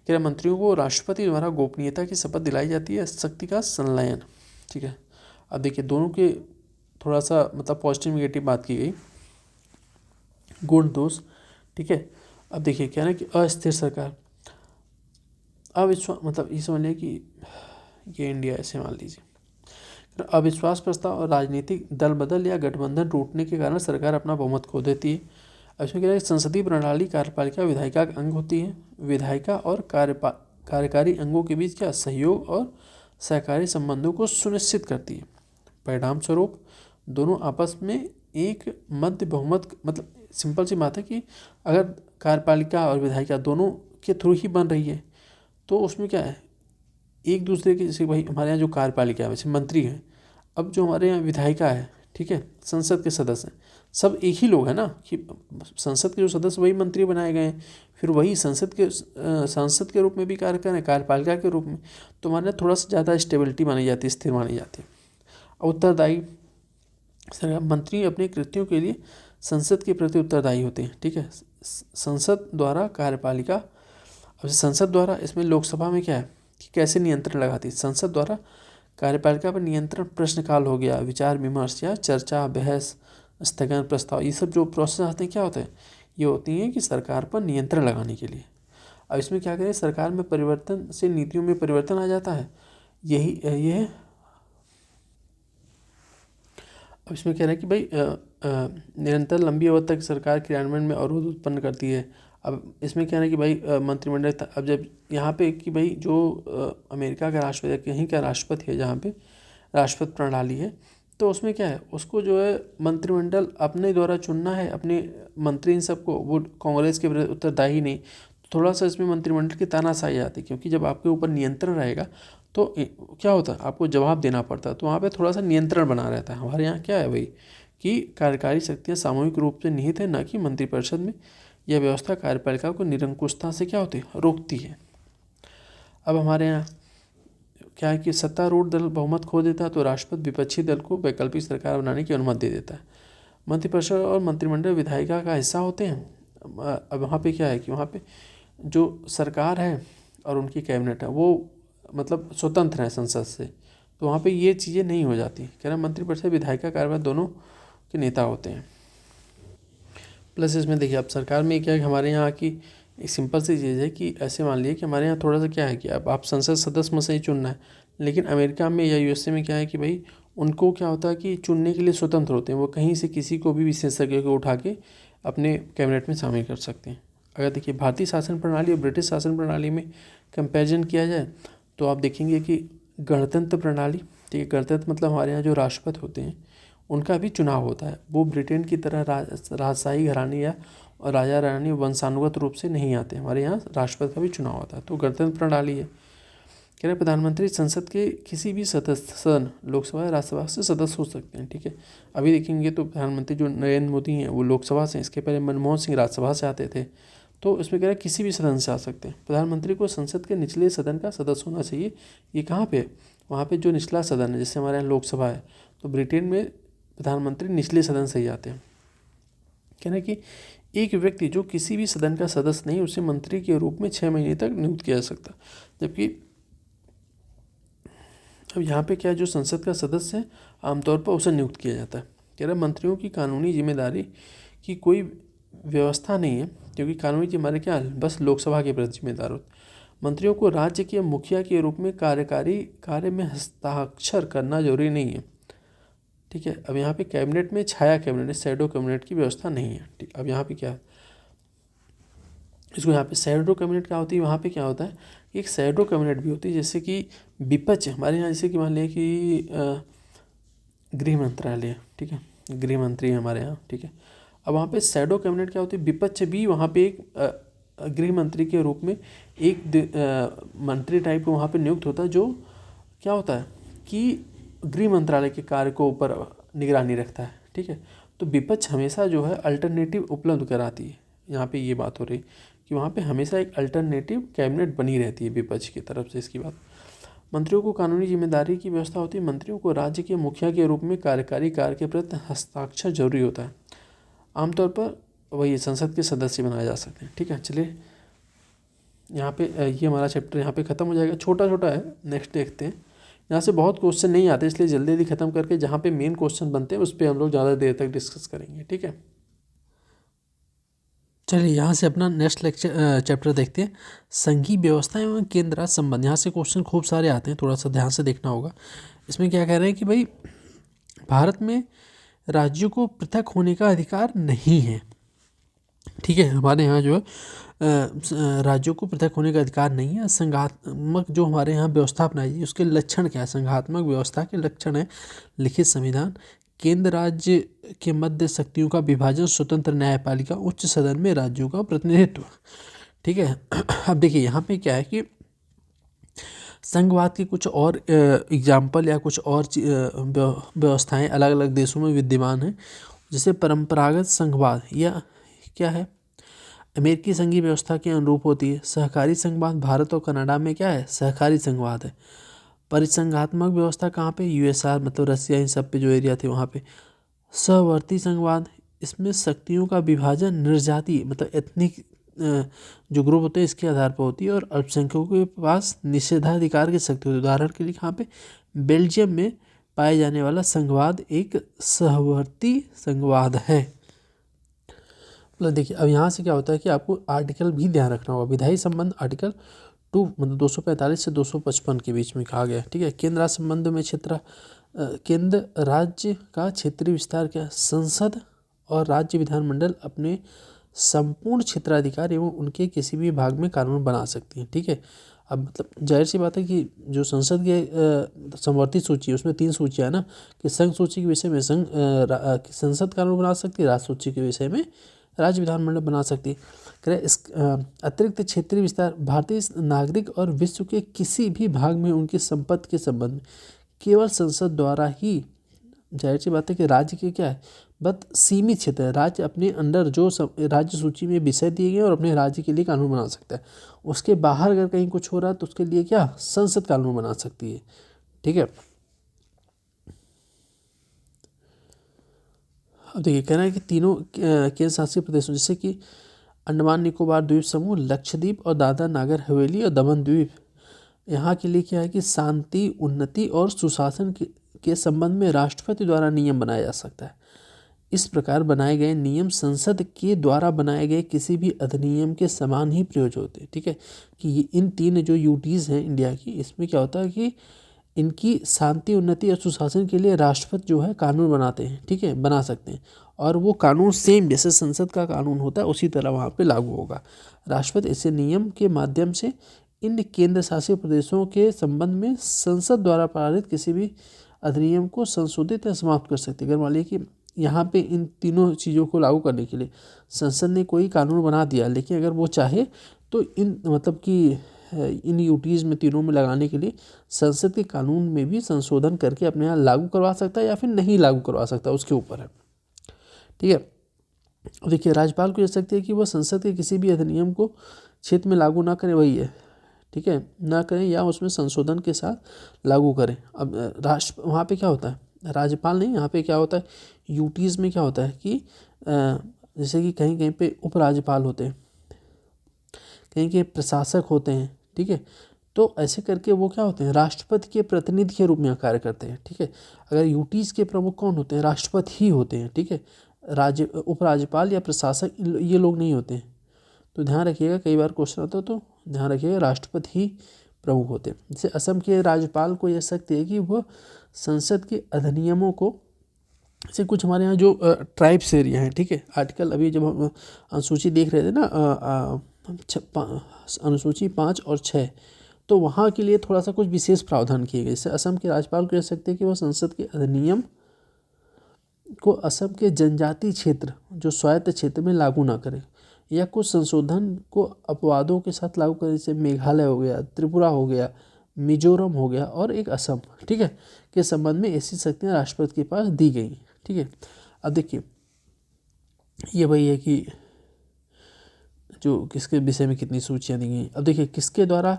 क्या मंत्रियों को राष्ट्रपति द्वारा गोपनीयता की शपथ दिलाई जाती है, शक्ति का संलयन। ठीक है, अब देखिए दोनों के थोड़ा सा मतलब पॉजिटिव नेगेटिव बात की गई, गुण दोष। ठीक है, अब देखिए क्या है कि अस्थिर सरकार, अविश्वास, मतलब ये समझ लें कि ये इंडिया ऐसे मान लीजिए, अविश्वास प्रस्ताव और राजनीतिक दल बदल या गठबंधन टूटने के कारण सरकार अपना बहुमत खो देती है। अब इसमें क्या है, संसदीय प्रणाली कार्यपालिका विधायिका का अंग होती है। विधायिका और कार्यकारी अंगों के बीच क्या सहयोग और सहकारी संबंधों को सुनिश्चित करती है। परिणाम स्वरूप दोनों आपस में एक मध्य बहुमत, मतलब सिंपल सी बात है कि अगर कार्यपालिका और विधायिका दोनों के थ्रू ही बन रही है तो उसमें क्या है, एक दूसरे के, जैसे भाई हमारे यहाँ जो कार्यपालिका है वैसे मंत्री हैं, अब जो हमारे यहाँ विधायिका है, ठीक है, संसद के सदस्य हैं, सब एक ही लोग हैं ना, कि संसद के जो सदस्य वही मंत्री बनाए गए हैं, फिर वही संसद के रूप में भी कार्य करें, कार्यपालिका के रूप में, तो हमारे यहाँ थोड़ा सा ज़्यादा स्टेबिलिटी मानी जाती है, स्थिर मानी जाती है। उत्तरदायी सरकार, मंत्री अपने कृत्यों के लिए संसद के प्रति उत्तरदायी होते हैं। ठीक है, संसद द्वारा कार्यपालिका, अब संसद द्वारा, इसमें लोकसभा में क्या है कि कैसे नियंत्रण लगाती है, संसद द्वारा कार्यपालिका पर नियंत्रण, प्रश्नकाल हो गया, विचार विमर्श या चर्चा, बहस, स्थगन प्रस्ताव, ये सब जो प्रोसेस आते हैं क्या होते हैं, ये होती हैं कि सरकार पर नियंत्रण लगाने के लिए। अब इसमें क्या करें, सरकार में परिवर्तन से नीतियों में परिवर्तन आ जाता है, यही ये। अब इसमें कह रहे हैं कि भाई निरंतर लंबी अवधि तक सरकार क्रियान्वयन में अवरोध उत्पन्न करती है। अब इसमें क्या है कि भाई मंत्रिमंडल, अब जब यहाँ पे कि भाई जो अमेरिका का राष्ट्रपति, कहीं का राष्ट्रपति है जहाँ पे राष्ट्रपति प्रणाली है, तो उसमें क्या है, उसको जो है मंत्रिमंडल अपने द्वारा चुनना है, अपने मंत्री इन सबको, वो कांग्रेस के विरुद्ध उत्तरदायी नहीं। थोड़ा सा इसमें मंत्रिमंडल की तानाशाही आती है, क्योंकि जब आपके ऊपर नियंत्रण रहेगा तो क्या होता है, आपको जवाब देना पड़ता है, तो वहाँ पे थोड़ा सा नियंत्रण बना रहता है। हमारे यहाँ क्या है भाई कि कार्यकारी शक्तियाँ सामूहिक रूप से निहित है, न कि मंत्रिपरिषद में। यह व्यवस्था कार्यपालिका को निरंकुशता से क्या होती है, रोकती है। अब हमारे यहाँ क्या है कि सत्तारूढ़ दल बहुमत खो देता है तो राष्ट्रपति विपक्षी दल को वैकल्पिक सरकार बनाने की अनुमति दे देता है। मंत्रिपरिषद और मंत्रिमंडल विधायिका का हिस्सा होते हैं। अब वहाँ पे क्या है कि वहाँ पे जो सरकार है और उनकी कैबिनेट है वो मतलब स्वतंत्र है संसद से, तो वहाँ पे ये चीज़ें नहीं हो जाती। कह रहा मंत्रिपरिषद विधायिका कार्यवाही दोनों के नेता होते हैं। प्लस इसमें देखिए अब सरकार में क्या है, हमारे यहाँ की एक सिंपल सी चीज़ है कि ऐसे मान लिए कि हमारे यहाँ थोड़ा सा क्या है कि अब आप संसद सदस्य में से ही चुनना है, लेकिन अमेरिका में या यूएसए में क्या है कि भाई उनको क्या होता है कि चुनने के लिए स्वतंत्र होते हैं, वो कहीं से किसी को भी विशेषज्ञ को उठा के अपने कैबिनेट में शामिल कर सकते हैं। अगर देखिए भारतीय शासन प्रणाली और ब्रिटिश शासन प्रणाली में कंपेरिजन किया जाए तो आप देखेंगे कि गणतंत्र प्रणाली, ठीक है, गणतंत्र मतलब हमारे यहाँ जो राष्ट्रपति होते हैं उनका भी चुनाव होता है। वो ब्रिटेन की तरह राजशाही घराने या राजा रानी वंशानुगत रूप से नहीं आते। हमारे यहाँ राष्ट्रपति का भी चुनाव होता है। तो गणतंत्र प्रणाली है। कह रहे प्रधानमंत्री संसद के किसी भी सदस्य सदन, लोकसभा या राज्यसभा से सदस्य हो सकते हैं। ठीक है, अभी देखेंगे तो प्रधानमंत्री जो नरेंद्र मोदी हैं वो लोकसभा से, इसके पहले मनमोहन सिंह राज्यसभा से आते थे। तो इसमें कह रहे किसी भी सदन से आ सकते हैं। प्रधानमंत्री को संसद के निचले सदन का सदस्य होना चाहिए। ये कहाँ पे? वहाँ पे जो निचला सदन है, जैसे हमारे यहाँ लोकसभा है, तो ब्रिटेन में प्रधानमंत्री निचले सदन से ही आते हैं। कहना कि एक व्यक्ति जो किसी भी सदन का सदस्य नहीं, उसे मंत्री के रूप में 6 महीने तक नियुक्त किया जा सकता। जबकि अब यहाँ पे क्या है, जो संसद का सदस्य है आमतौर पर उसे नियुक्त किया जाता है। कह रहा मंत्रियों की कानूनी जिम्मेदारी की कोई व्यवस्था नहीं है, क्योंकि कानूनी जिम्मेदारी क्या है, बस लोकसभा के प्रति जिम्मेदार होते। मंत्रियों को राज्य के मुखिया के रूप में कार्यकारी कार्य में हस्ताक्षर करना जरूरी नहीं है। ठीक है, अब यहाँ पे कैबिनेट में छाया कैबिनेट, शैडो कैबिनेट की व्यवस्था नहीं है। ठीक, अब यहाँ पे क्या है, इसको यहाँ पे शैडो कैबिनेट क्या होती है, वहाँ पे क्या होता है, एक शैडो कैबिनेट भी होती है, जैसे कि विपक्ष हमारे यहाँ, जैसे कि मान लिया कि गृह मंत्रालय, ठीक है, गृह मंत्री हमारे यहाँ। ठीक है, अब वहाँ पे शैडो कैबिनेट क्या होती है, विपक्ष भी वहाँ पे एक गृह मंत्री के रूप में एक मंत्री टाइप को वहाँ पे नियुक्त होता है, जो क्या होता है कि गृह मंत्रालय के कार्य को ऊपर निगरानी रखता है। ठीक है, तो विपक्ष हमेशा जो है अल्टरनेटिव उपलब्ध कराती है। यहाँ पे ये बात हो रही कि वहाँ पे हमेशा एक अल्टरनेटिव कैबिनेट बनी रहती है विपक्ष की तरफ से। इसकी बात, मंत्रियों को कानूनी जिम्मेदारी की व्यवस्था होती है। मंत्रियों को राज्य के मुखिया के रूप में कार्यकारी कार्य के प्रति हस्ताक्षर जरूरी होता है। आमतौर पर वही संसद के सदस्य बनाए जा सकते हैं। ठीक है, चलिए यहाँ पे ये हमारा चैप्टर यहाँ पे ख़त्म हो जाएगा। छोटा छोटा है, नेक्स्ट देखते हैं। यहाँ से बहुत क्वेश्चन नहीं आते, इसलिए जल्दी जल्दी ख़त्म करके जहाँ पे मेन क्वेश्चन बनते हैं उस पर हम लोग ज़्यादा देर तक डिस्कस करेंगे। ठीक है, चलिए यहाँ से अपना नेक्स्ट लेक्चर चैप्टर देखते हैं, संघीय व्यवस्था एवं केंद्र राज्य संबंध। यहाँ से क्वेश्चन खूब सारे आते हैं, थोड़ा सा ध्यान से देखना होगा। इसमें क्या कह रहे हैं कि भाई भारत में राज्यों को पृथक होने का अधिकार नहीं है। ठीक है, हमारे यहाँ जो है राज्यों को पृथक होने का अधिकार नहीं है। संघात्मक जो हमारे यहाँ व्यवस्था अपनाई है उसके लक्षण क्या है, संघात्मक व्यवस्था के लक्षण है लिखित संविधान, केंद्र राज्य के मध्य शक्तियों का विभाजन, स्वतंत्र न्यायपालिका, उच्च सदन में राज्यों का प्रतिनिधित्व। ठीक है, अब देखिए यहाँ पे क्या है कि संघवाद की कुछ और एग्जाम्पल या कुछ और व्यवस्थाएं अलग अलग देशों में विद्यमान हैं। जैसे परंपरागत संघवाद या क्या है, अमेरिकी संघीय व्यवस्था के अनुरूप होती है। सहकारी संघवाद भारत और कनाडा में क्या है, सहकारी संघवाद है। परिसंघात्मक व्यवस्था कहाँ पे, यूएसआर मतलब रसिया, इन सब पे जो एरिया थे वहाँ पे। सहवर्ती संघवाद, इसमें शक्तियों का विभाजन निर्जाति मतलब एथनिक जो ग्रुप होते हैं इसके आधार पर होती है, और अल्पसंख्यकों के पास निषेधाधिकार की शक्ति होती है। उदाहरण के लिए यहाँ पे बेल्जियम में पाए जाने वाला संघवाद एक सहवर्ती संघवाद है। मतलब देखिए अब यहाँ से क्या होता है कि आपको आर्टिकल भी ध्यान रखना होगा। विधायी संबंध आर्टिकल 2 मतलब 245 से 255 के बीच में कहा गया है। ठीक है, केंद्र राज्य संबंध में केंद्र राज्य का क्षेत्रीय विस्तार क्या, संसद और राज्य विधानमंडल अपने संपूर्ण क्षेत्राधिकार एवं उनके किसी भी भाग में कानून बना सकती हैं। ठीक है, अब मतलब जाहिर सी बात है कि जो संसद के समवर्ती सूची है उसमें 3 सूचियाँ है ना, कि संघ सूची के विषय में संसद कानून बना सकती है, राज्य सूची के विषय में राज्य विधानमंडल बना सकती है। करें इस अतिरिक्त क्षेत्रीय विस्तार भारतीय नागरिक और विश्व के किसी भी भाग में उनकी संपत्ति के संबंध में केवल संसद द्वारा ही, जाहिर सी बात है कि राज्य के क्या है बस सीमित क्षेत्र है। राज्य अपने अंडर जो राज्य सूची में विषय दिए गए और अपने राज्य के लिए कानून बना सकता है। उसके बाहर अगर कहीं कुछ हो रहा है तो उसके लिए क्या संसद कानून बना सकती है। ठीक है, अब देखिए कहना है कि तीनों केंद्र शासित प्रदेशों जैसे कि अंडमान निकोबार द्वीप समूह, लक्षद्वीप और दादरा नागर हवेली और दमन द्वीप, यहाँ के लिए क्या है कि शांति, उन्नति और सुशासन के संबंध में राष्ट्रपति द्वारा नियम बनाया जा सकता है। इस प्रकार बनाए गए नियम संसद के द्वारा बनाए गए किसी भी अधिनियम के समान ही प्रयोज्य होते हैं। ठीक है, कि इन 3 जो यूटीज़ हैं इंडिया की, इसमें क्या होता है कि इनकी शांति, उन्नति और सुशासन के लिए राष्ट्रपति जो है कानून बनाते हैं। ठीक है, बना सकते हैं, और वो कानून सेम जैसे संसद का कानून होता है उसी तरह वहाँ पे लागू होगा। राष्ट्रपति इसे नियम के माध्यम से इन केंद्र शासित प्रदेशों के संबंध में संसद द्वारा पारित किसी भी अधिनियम को संशोधित या समाप्त कर सकती है। अगर मान लीजिए कि यहाँ पे इन तीनों चीज़ों को लागू करने के लिए संसद ने कोई कानून बना दिया, लेकिन अगर वो चाहे तो इन मतलब कि इन यूटीज़ में तीनों में लगाने के लिए संसद के कानून में भी संशोधन करके अपने यहाँ लागू करवा सकता है या फिर नहीं लागू करवा सकता, उसके ऊपर है। ठीक है। अब देखिए राज्यपाल को यह सकती है कि वह संसद के किसी भी अधिनियम को क्षेत्र में लागू ना करें, वही है। ठीक है, ना करें या उसमें संशोधन के साथ लागू करें। अब राष्ट्र वहाँ पे क्या होता है, राज्यपाल नहीं, यहाँ पे क्या होता है यूटीज़ में क्या होता है कि जैसे कि कहीं कहीं पे उपराज्यपाल होते हैं, कहीं कहीं प्रशासक होते हैं। ठीक है, तो ऐसे करके वो क्या होते हैं राष्ट्रपति के प्रतिनिधि के रूप में कार्य करते हैं। ठीक है, अगर यूटीज़ के प्रमुख कौन होते हैं, राष्ट्रपति ही होते हैं। ठीक है, राज्य उपराज्यपाल या प्रशासक ये लोग नहीं होते हैं। तो ध्यान रखिएगा, कई बार क्वेश्चन आता है तो ध्यान रखिएगा राष्ट्रपति ही प्रमुख होते हैं। जैसे असम के राज्यपाल को यह शक्ति है कि वह संसद के अधिनियमों को, जैसे कुछ हमारे यहाँ जो ट्राइब्स एरिया हैं, ठीक है, आर्टिकल अभी जब हम अनुसूची देख रहे थे ना अनुसूची 5 और 6, तो वहाँ के लिए थोड़ा सा कुछ विशेष प्रावधान किए गए। जैसे असम के राज्यपाल को कह सकते हैं कि वह संसद के अधिनियम को असम के जनजातीय क्षेत्र जो स्वायत्त क्षेत्र में लागू ना करें, या कुछ संशोधन को अपवादों के साथ लागू करें, जैसे मेघालय हो गया, त्रिपुरा हो गया, मिजोरम हो गया और एक असम, ठीक है, के संबंध में ऐसी शक्तियाँ राष्ट्रपति के पास दी गई। ठीक है, अब देखिए ये वही है कि जो किसके विषय में कितनी सूचियाँ दी गई। अब देखिए किसके द्वारा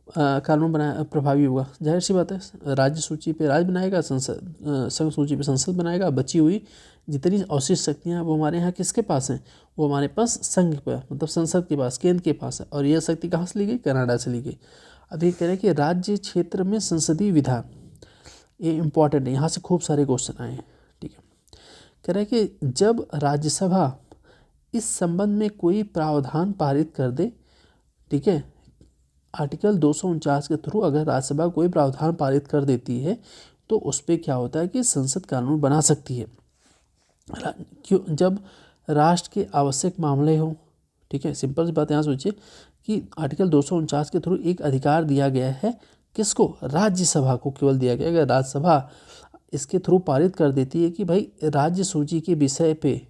कानून बनाया प्रभावी होगा, जाहिर सी बात है राज्य सूची पे राज्य बनाएगा, संसद संघ सूची पे संसद बनाएगा। बची हुई जितनी अवशिष्ट शक्तियाँ वो हमारे यहाँ किसके पास हैं, वो हमारे पास संघ पर मतलब संसद के पास, केंद्र के पास है। और यह शक्ति कहाँ से ली गई, कनाडा से ली गई। अब ये कह रहे हैं कि राज्य क्षेत्र में संसदीय विधान, ये इंपॉर्टेंट है, यहाँ से खूब सारे क्वेश्चन आए हैं। ठीक है, कह रहे हैं कि जब राज्यसभा इस संबंध में कोई प्रावधान पारित कर दे, ठीक है, आर्टिकल 249 के थ्रू अगर राज्यसभा कोई प्रावधान पारित कर देती है तो उस पर क्या होता है कि संसद कानून बना सकती है। क्यों, जब राष्ट्र के आवश्यक मामले हो। ठीक है, सिंपल सी बात यहाँ सोचिए कि आर्टिकल 249 के थ्रू एक अधिकार दिया गया है, किसको, राज्यसभा को केवल दिया गया। अगर राज्यसभा इसके थ्रू पारित कर देती है कि भाई राज्य सूची के विषय पे,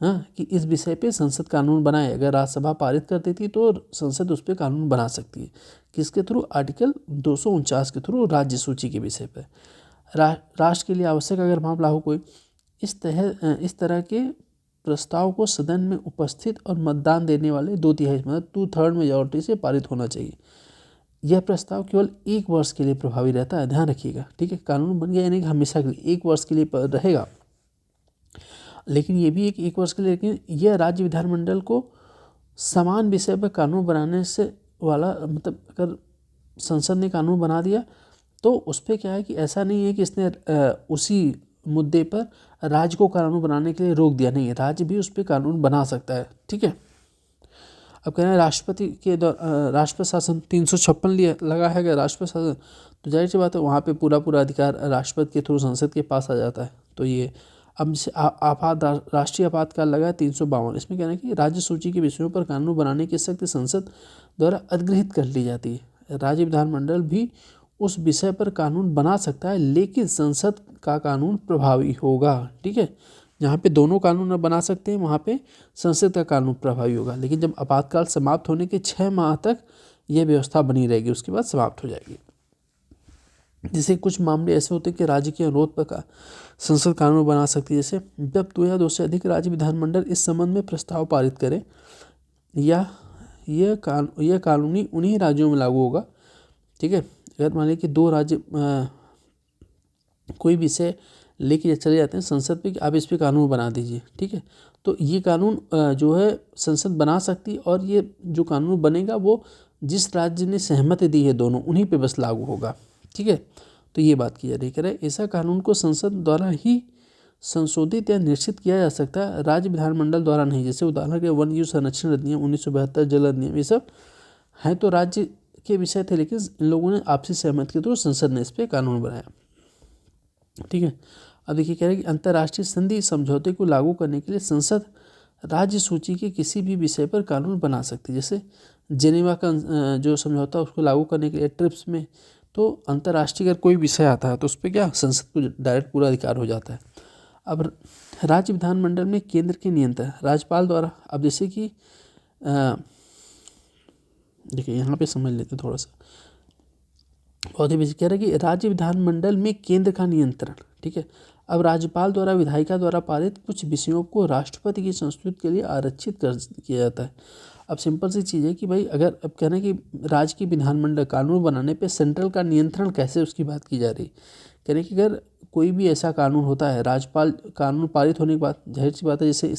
हाँ, कि इस विषय पे संसद कानून बनाए, अगर राज्यसभा पारित कर देती तो संसद उस पर कानून बना सकती है। किसके थ्रू, आर्टिकल 249 के थ्रू राज्य सूची के विषय पर। राष्ट्र के लिए आवश्यक अगर मामला हो कोई, इस तरह के प्रस्ताव को सदन में उपस्थित और मतदान देने वाले 2/3 मतलब 2/3 मेजॉरिटी से पारित होना चाहिए। यह प्रस्ताव केवल 1 वर्ष के लिए प्रभावी रहता है, ध्यान रखिएगा। ठीक है, कानून बन गया यानी कि हमेशा के लिए 1 वर्ष के लिए रहेगा, लेकिन ये भी एक वर्ष के लिए। लेकिन यह राज्य विधानमंडल को समान विषय पर कानून बनाने से वाला, मतलब अगर संसद ने कानून बना दिया तो उस पर क्या है कि ऐसा नहीं है कि इसने उसी मुद्दे पर राज्य को कानून बनाने के लिए रोक दिया, नहीं है, राज्य भी उस पर कानून बना सकता है। ठीक है, अब कहना है राष्ट्रपति के राष्ट्रपति शासन 356 लिए लगा है अगर राष्ट्रपति शासन, तो जाहिर सी बात है वहाँ पे पूरा अधिकार राष्ट्रपति के थ्रू संसद के पास आ जाता है। तो ये अब राष्ट्रीय आपातकाल लगा है 352, इसमें कहना है कि राज्य सूची के विषयों पर कानून बनाने की शक्ति संसद द्वारा अधिगृहित कर ली जाती है। राज्य विधानमंडल भी उस विषय पर कानून बना सकता है, लेकिन संसद का कानून प्रभावी होगा। ठीक है, जहाँ पे दोनों कानून बना सकते हैं वहाँ पे संसद का कानून प्रभावी होगा, लेकिन जब आपातकाल समाप्त होने के 6 माह तक ये व्यवस्था बनी रहेगी, उसके बाद समाप्त हो जाएगी। जैसे कुछ मामले ऐसे होते हैं कि राज्य के अनुरोध पर संसद कानून बना सकती है, जैसे जब 2 या 2 से अधिक राज्य विधानमंडल इस संबंध में प्रस्ताव पारित करें या यह कानूनी उन्हीं राज्यों में लागू होगा। ठीक है, अगर मान लीजिए कि 2 राज्य कोई विषय लेके चले जाते हैं संसद पे कि आप इस पे कानून बना दीजिए, ठीक है, तो ये कानून जो है संसद बना सकती, और ये जो कानून बनेगा वो जिस राज्य ने सहमति दी है दोनों उन्हीं पे बस लागू होगा। ठीक है, तो ये बात की जा रही है। ऐसा कानून को संसद द्वारा ही संशोधित या निश्चित किया जा सकता है, राज्य विधानमंडल द्वारा नहीं। जैसे उदाहरण के वन जीव संरक्षण अधिनियम 1972, जल अधिनियम, ये सब हैं तो राज्य के विषय थे, लेकिन इन लोगों ने आपसी सहमति के थ्रू संसद ने इस पर कानून बनाया। ठीक है, अब देखिए कह रहे हैं कि अंतर्राष्ट्रीय संधि समझौते को लागू करने के लिए संसद राज्य सूची के किसी भी विषय पर कानून बना सकती है। जैसे जेनेवा का जो समझौता उसको लागू करने के लिए ट्रिप्स में तो अंतर्राष्ट्रीय अगर कोई विषय आता है तो उस पर क्या संसद को डायरेक्ट पूरा अधिकार हो जाता है। अब राज्य विधानमंडल में केंद्र के नियंत्रण राज्यपाल द्वारा, अब जैसे कि देखिए यहाँ पे समझ लेते थोड़ा सा, बहुत ही बेसिक कह रहे हैं कि राज्य विधानमंडल में केंद्र का नियंत्रण, ठीक है। अब राज्यपाल द्वारा विधायिका द्वारा पारित कुछ विषयों को राष्ट्रपति की संस्तुति के लिए आरक्षित कर किया जाता है। अब सिंपल सी चीज़ है कि भाई अगर अब कह रहे हैं कि राज्य की विधानमंडल कानून बनाने पे सेंट्रल का नियंत्रण कैसे, उसकी बात की जा रही। कह रहे हैं कि अगर कोई भी ऐसा कानून होता है, राज्यपाल कानून पारित होने के बाद जाहिर सी बात है जैसे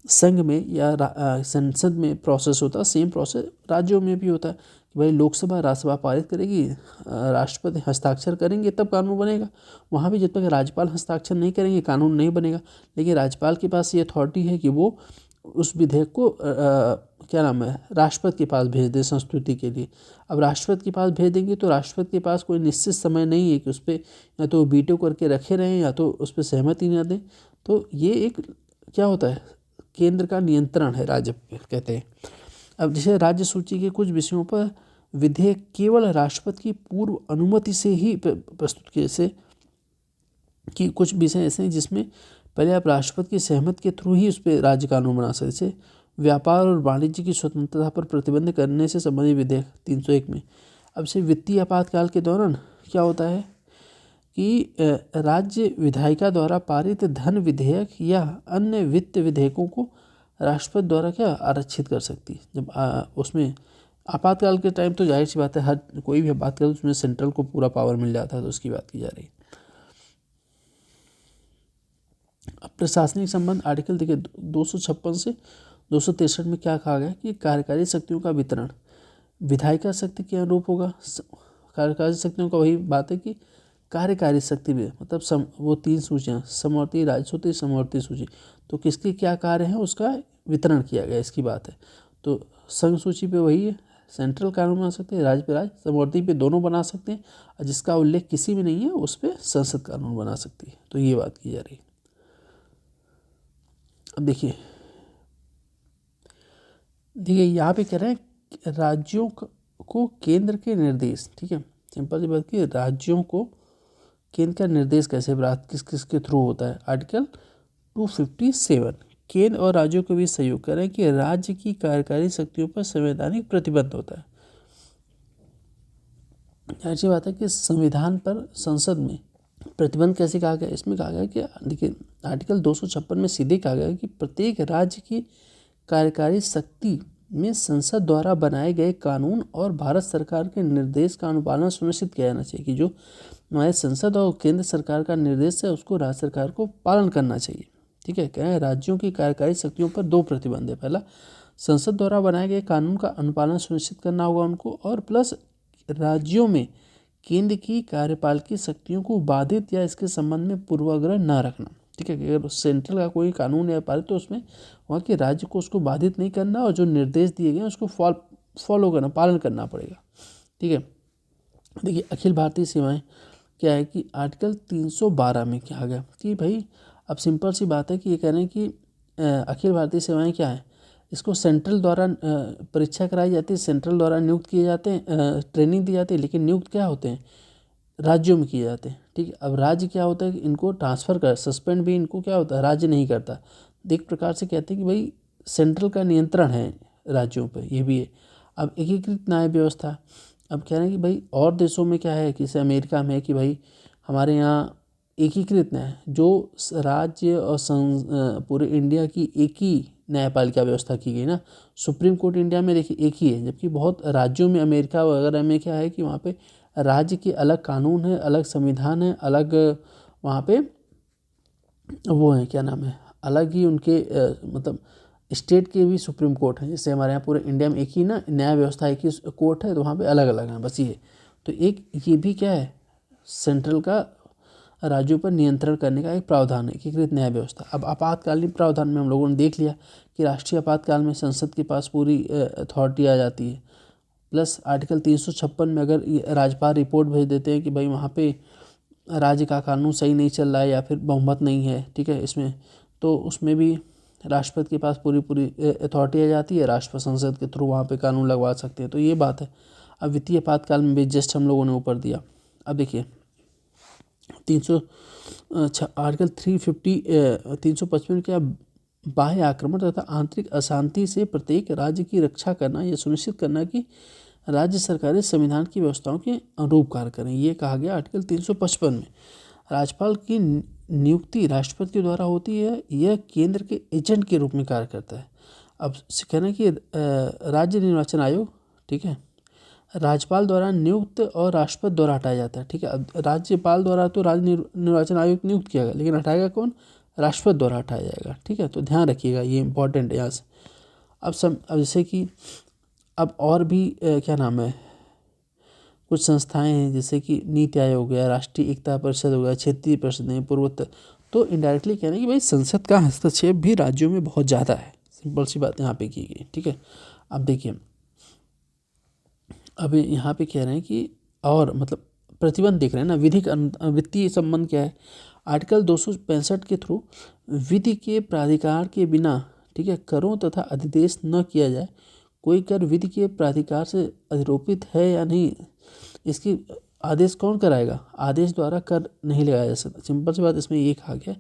संघ में या संसद में प्रोसेस होता है, सेम प्रोसेस राज्यों में भी होता है कि भाई लोकसभा राज्यसभा पारित करेगी, राष्ट्रपति हस्ताक्षर करेंगे तब कानून बनेगा। वहाँ भी जब तक राज्यपाल हस्ताक्षर नहीं करेंगे कानून नहीं बनेगा। लेकिन राज्यपाल के पास ये अथॉरिटी है कि वो उस विधेयक को क्या नाम है राष्ट्रपति के पास भेज दे संस्तुति के लिए। अब राष्ट्रपति के पास भेज देंगे तो राष्ट्रपति के पास कोई निश्चित समय नहीं है कि उस पर या तो वीटो करके रखे रहें या तो उस पर सहमति न दें। तो ये एक क्या होता है, केंद्र का नियंत्रण है राज्य कहते हैं। अब जैसे राज्य सूची के कुछ विषयों पर विधेयक केवल राष्ट्रपति की पूर्व अनुमति से ही प्रस्तुत किए, जैसे कि कुछ विषय ऐसे हैं जिसमें पहले आप राष्ट्रपति की सहमति के थ्रू ही उस पर राज्य कानून बना सकते। जैसे व्यापार और वाणिज्य की स्वतंत्रता पर प्रतिबंध करने से संबंधित विधेयक 301 में। अब से वित्तीय आपातकाल के दौरान क्या होता है कि राज्य विधायिका द्वारा पारित धन विधेयक या अन्य वित्त विधेयकों को राष्ट्रपति द्वारा क्या आरक्षित कर सकती है। जब उसमें आपातकाल के टाइम तो जाहिर सी बात है हर कोई भी बात करे उसमें सेंट्रल को पूरा पावर मिल जाता है, तो उसकी बात की जा रही है। अब प्रशासनिक संबंध आर्टिकल देखिए 256 से 263 में क्या कहा गया कि कार्यकारी शक्तियों का वितरण विधायिका शक्ति के अनुरूप होगा। कार्यकारी शक्तियों का वही बात है कि कार्यकारी शक्ति भी मतलब वो 3 सूचियाँ समवर्ती राजसूची समवर्ती सूची, तो किसके क्या कार्य हैं उसका वितरण किया गया, इसकी बात है। तो संघ सूची पे वही है, सेंट्रल कानून बना सकते हैं, राज्य पे राज्य, समवर्ती पे दोनों बना सकते हैं, और जिसका उल्लेख किसी में नहीं है उस पर संसद कानून बना सकती है। तो ये बात की जा रही है। अब देखिए यहाँ पे कह रहे हैं राज्यों को केंद्र के निर्देश, ठीक है, सिंपल सी बात की राज्यों को केंद्र का निर्देश कैसे प्राप्त किस किस के थ्रू होता है। आर्टिकल 257 केंद्र और राज्यों के बीच सहयोग करें कि राज्य की कार्यकारी शक्तियों पर संवैधानिक प्रतिबंध होता है। ऐसी बात है कि संविधान पर संसद में प्रतिबंध कैसे कहा गया, इसमें कहा गया कि देखिए आर्टिकल 256 में सीधे कहा गया कि प्रत्येक राज्य की कार्यकारी शक्ति में संसद द्वारा बनाए गए कानून और भारत सरकार के निर्देश का अनुपालन सुनिश्चित किया जाना चाहिए। कि जो हमारे संसद और केंद्र सरकार का निर्देश है उसको राज्य सरकार को पालन करना चाहिए, ठीक है। क्या है, राज्यों की कार्यकारी शक्तियों पर 2 प्रतिबंध है। पहला, संसद द्वारा बनाए गए कानून का अनुपालन सुनिश्चित करना होगा उनको, और प्लस राज्यों में केंद्र की कार्यपालकीय शक्तियों को बाधित या इसके संबंध में पूर्वाग्रह न रखना, ठीक है। अगर सेंट्रल का कोई कानून या पारित तो उसमें वहाँ के राज्य को उसको बाधित नहीं करना, और जो निर्देश दिए गए उसको फॉलो करना, पालन करना पड़ेगा, ठीक है। देखिए अखिल भारतीय सेवाएं क्या है कि आर्टिकल 312 में क्या आ गया कि भाई अब सिंपल सी बात है कि ये कह रहे हैं कि अखिल भारतीय सेवाएं क्या है, इसको सेंट्रल द्वारा परीक्षा कराई जाती है, सेंट्रल द्वारा नियुक्त किए जाते हैं, ट्रेनिंग दी जाती है, लेकिन नियुक्त क्या होते हैं राज्यों में किए जाते हैं, ठीक है। अब राज्य क्या होता है कि इनको ट्रांसफ़र कर सस्पेंड भी इनको क्या होता है राज्य नहीं करता। एक प्रकार से कहते हैं कि भाई सेंट्रल का नियंत्रण है राज्यों पर, ये भी है। अब एकीकृत न्याय व्यवस्था, अब कह रहे हैं कि भाई और देशों में क्या है कि जैसे अमेरिका में है कि भाई हमारे यहाँ एकीकृत न्याय जो राज्य और पूरे इंडिया की एक ही न्यायपालिका व्यवस्था की गई ना। सुप्रीम कोर्ट इंडिया में देखिए एक ही है, जबकि बहुत राज्यों में अमेरिका वगैरह में क्या है कि वहाँ पे राज्य के अलग कानून है, अलग संविधान है, अलग वहाँ पे वो है क्या नाम है, अलग ही उनके मतलब स्टेट के भी सुप्रीम कोर्ट हैं। जैसे हमारे यहाँ पूरे इंडिया में एक ही ना न्याय व्यवस्था एक ही कोर्ट है, तो वहाँ पे अलग अलग हैं, बस ये। तो एक ये भी क्या है सेंट्रल का राज्यों पर नियंत्रण करने का एक प्रावधान है, एकीकृत न्याय व्यवस्था। अब आपातकालीन प्रावधान में हम लोगों ने देख लिया कि राष्ट्रीय आपातकाल में संसद के पास पूरी अथॉरिटी आ जाती है। प्लस आर्टिकल 356 में अगर राज्यपाल रिपोर्ट भेज देते हैं कि भाई वहाँ पे राज्य का कानून सही नहीं चल रहा है या फिर बहुमत नहीं है, ठीक है, इसमें तो उसमें भी राष्ट्रपति के पास पूरी अथॉरिटी आ जाती है, राष्ट्रपति संसद के थ्रू वहाँ पे कानून लगवा सकते हैं। तो ये बात है। अब वित्तीय आपातकाल में भी जस्ट हम लोगों ने ऊपर दिया। अब देखिए 300 आर्टिकल 355 क्या, बाह्य आक्रमण तथा आंतरिक अशांति से प्रत्येक राज्य की रक्षा करना, यह सुनिश्चित करना कि राज्य सरकारें संविधान की व्यवस्थाओं के अनुरूप कार्य करें, ये कहा गया आर्टिकल 355 में। राज्यपाल की नियुक्ति राष्ट्रपति के द्वारा होती है, यह केंद्र के एजेंट के रूप में कार्य करता है। अब कहना है कि राज्य निर्वाचन आयोग, ठीक है, राज्यपाल द्वारा नियुक्त और राष्ट्रपति द्वारा हटाया जाता है, ठीक है। अब राज्यपाल द्वारा तो राज्य निर्वाचन आयोग नियुक्त किया गया, लेकिन हटाएगा कौन, राष्ट्रपति द्वारा हटाया जाएगा, ठीक है। तो ध्यान रखिएगा, ये इंपॉर्टेंट है यहाँ से। अब जैसे कि अब और भी क्या नाम है, कुछ संस्थाएं हैं जैसे कि नीति आयोग हो गया, राष्ट्रीय एकता परिषद हो गया, क्षेत्रीय परिषदें, पूर्वोत्तर। तो इनडायरेक्टली कहना है कि भाई संसद का हस्तक्षेप भी राज्यों में बहुत ज़्यादा है, सिंपल सी बात यहाँ पे की गई, ठीक है। अब देखिए अब यहाँ पे कह रहे हैं कि और मतलब प्रतिबंध देख रहे हैं ना, विधिक वित्तीय संबंध क्या है, आर्टिकल 265 के थ्रू विधि के प्राधिकार के बिना, ठीक है, करों तथा अधिदेश न किया जाए। कोई कर विधि के प्राधिकार से अधिरोपित है या नहीं, इसकी आदेश कौन कराएगा, आदेश द्वारा कर नहीं लगाया जा सकता। सिंपल सी बात इसमें ये कहा गया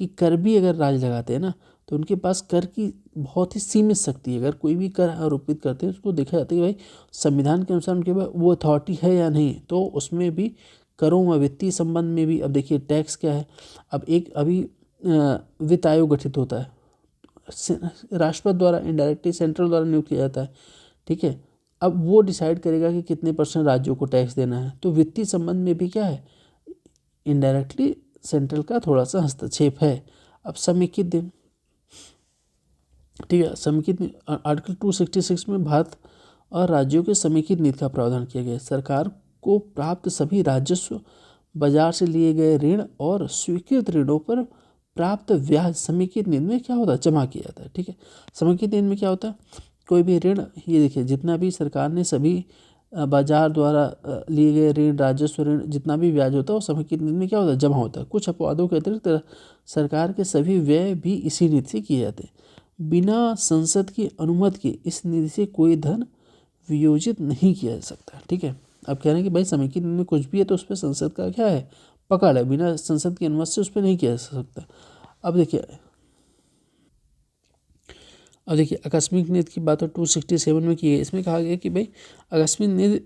कि कर भी अगर राज्य लगाते हैं ना, तो उनके पास कर की बहुत ही सीमित शक्ति है। अगर कोई भी कर आरोपित करते हैं उसको देखा जाता है कि भाई संविधान के अनुसार उनके पास वो अथॉरिटी है या नहीं। तो उसमें भी करों व वित्तीय संबंध में भी अब देखिए टैक्स क्या है। अब एक अभी वित्त आयोग गठित होता है, राष्ट्रपति द्वारा इनडायरेक्टली सेंट्रल द्वारा नियुक्त किया जाता है, ठीक है। अब वो डिसाइड करेगा कि कितने % राज्यों को टैक्स देना है। तो वित्तीय संबंध में भी क्या है, इनडायरेक्टली सेंट्रल का थोड़ा सा हस्तक्षेप है। अब समेकित दिन, ठीक है, समेकित आर्टिकल 266 में भारत और राज्यों के समेकित नीति का प्रावधान किया गया है। सरकार को प्राप्त सभी राजस्व, बाजार से लिए गए ऋण और स्वीकृत ऋणों पर प्राप्त ब्याज समेकित नीति में क्या होता है, जमा किया जाता है, ठीक है। समेकित नीति में क्या होता है, कोई भी ऋण, ये देखिए जितना भी सरकार ने सभी बाजार द्वारा लिए गए ऋण, राजस्व ऋण, जितना भी ब्याज होता है वो समेकित नीति में क्या होता है, जमा होता है। कुछ अपवादों के अतिरिक्त सरकार के सभी व्यय भी इसी नीति से किए जाते हैं। बिना संसद की अनुमति के इस निधि से कोई धन वियोजित नहीं किया जा सकता, ठीक है। अब कह रहे हैं कि भाई समेकित निधि में कुछ भी है तो उस पर संसद का क्या है, पकड़ है, बिना संसद की अनुमति से उस पर नहीं किया जा सकता। अब देखिए आकस्मिक निधि की बात तो 267 में की है। इसमें कहा गया कि भाई आकस्मिक निधि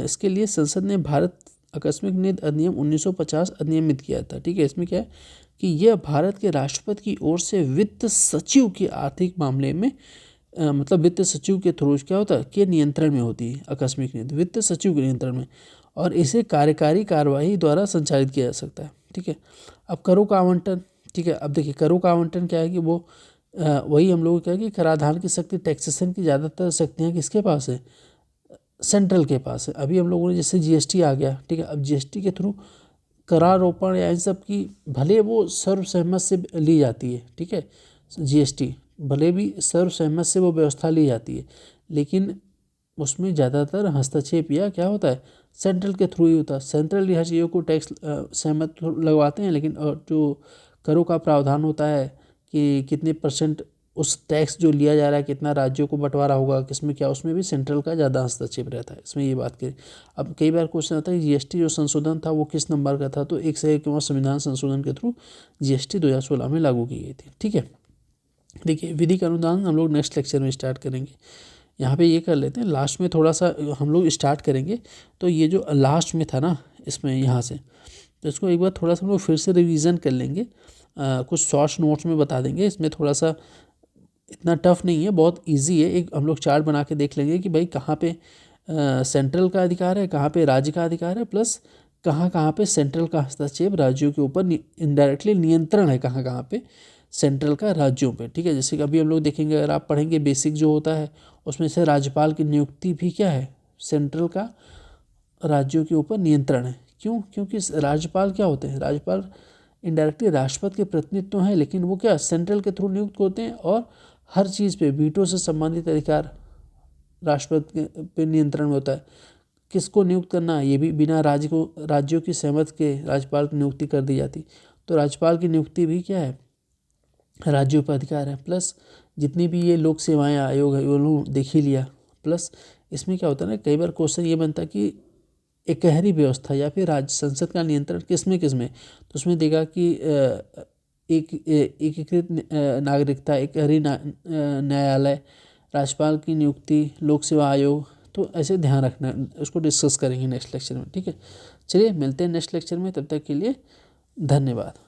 इसके लिए संसद ने भारत आकस्मिक निधि अधिनियम 1950 अधिनियमित किया था, ठीक है। इसमें क्या है कि यह भारत के राष्ट्रपति की ओर से वित्त सचिव के आर्थिक मामले में मतलब वित्त सचिव के थ्रू क्या होता है, के नियंत्रण में होती है आकस्मिक निधि, वित्त सचिव के नियंत्रण में, और इसे कार्यकारी कार्यवाही द्वारा संचालित किया जा सकता है, ठीक है। अब करों का आवंटन, ठीक है। अब देखिए करों का आवंटन क्या है कि वो वही हम लोग क्या है कि कराधान की शक्ति, टैक्सेशन की ज़्यादातर शक्तियाँ किसके पास है, सेंट्रल के पास है। अभी हम लोगों ने जैसे जीएसटी आ गया, ठीक है। अब जीएसटी के थ्रू करारोपण या इन सब की भले वो सर्वसहमत से ली जाती है, ठीक है। जीएसटी भले भी सर्वसहमत से वो व्यवस्था ली जाती है, लेकिन उसमें ज़्यादातर हस्तक्षेप या क्या होता है, सेंट्रल के थ्रू ही होता है। सेंट्रल ही हर चीज़ों को टैक्स सहमत लगवाते हैं, लेकिन जो करों का प्रावधान होता है कि कितने % उस टैक्स जो लिया जा रहा है कितना राज्यों को बंटवारा होगा, किसमें क्या, उसमें भी सेंट्रल का ज़्यादा हस्तक्षेप रहता है। इसमें ये बात करें। अब कई बार क्वेश्चन आता है जीएसटी जो संशोधन था वो किस नंबर का था, तो 101वां संविधान संशोधन के थ्रू जीएसटी 2016 में लागू की गई थी, ठीक है। देखिए विधिक अनुदान हम लोग नेक्स्ट लेक्चर में स्टार्ट करेंगे। यहाँ पे ये कर लेते हैं, लास्ट में थोड़ा सा हम लोग स्टार्ट करेंगे। तो ये जो लास्ट में था ना इसमें यहाँ से, तो इसको एक बार थोड़ा सा हम लोग फिर से रिवीजन कर लेंगे, कुछ शॉर्ट्स नोट्स में बता देंगे। इसमें थोड़ा सा इतना टफ नहीं है, बहुत इजी है। एक हम लोग चार्ट बना के देख लेंगे कि भाई कहाँ पे सेंट्रल का अधिकार है, कहाँ पे राज्य का अधिकार है, प्लस कहाँ कहाँ पे सेंट्रल का हस्तक्षेप राज्यों के ऊपर इनडायरेक्टली नियंत्रण है, कहाँ कहाँ पे सेंट्रल का राज्यों पे, ठीक है। जैसे कि अभी हम लोग देखेंगे, अगर आप पढ़ेंगे बेसिक जो होता है उसमें से राज्यपाल की नियुक्ति भी क्या है, सेंट्रल का राज्यों के ऊपर नियंत्रण है। क्यों? क्योंकि राज्यपाल क्या होते हैं, राज्यपाल इनडायरेक्टली राष्ट्रपति के प्रतिनिधित्व हैं, लेकिन वो क्या सेंट्रल के थ्रू नियुक्त होते हैं, और हर चीज़ पे वीटो से संबंधित अधिकार राष्ट्रपति पे नियंत्रण में होता है। किसको नियुक्त करना है ये भी बिना राज्यों की सहमति के राज्यपाल की नियुक्ति कर दी जाती। तो राज्यपाल की नियुक्ति भी क्या है, राज्यों पर अधिकार है। प्लस जितनी भी ये लोक सेवाएं आयोग है वो लोग देख ही लिया, प्लस इसमें क्या होता है ना, कई बार क्वेश्चन ये बनता है कि एकहरी व्यवस्था या फिर राज्य संसद का नियंत्रण किसमें किसमें, तो उसमें देखा कि एकीकृत नागरिकता, एकहरी न्यायालय, राज्यपाल की नियुक्ति, लोक सेवा आयोग। तो ऐसे ध्यान रखना, उसको डिस्कस करेंगे नेक्स्ट लेक्चर में। ठीक है, चलिए मिलते हैं नेक्स्ट लेक्चर में, तब तक के लिए धन्यवाद।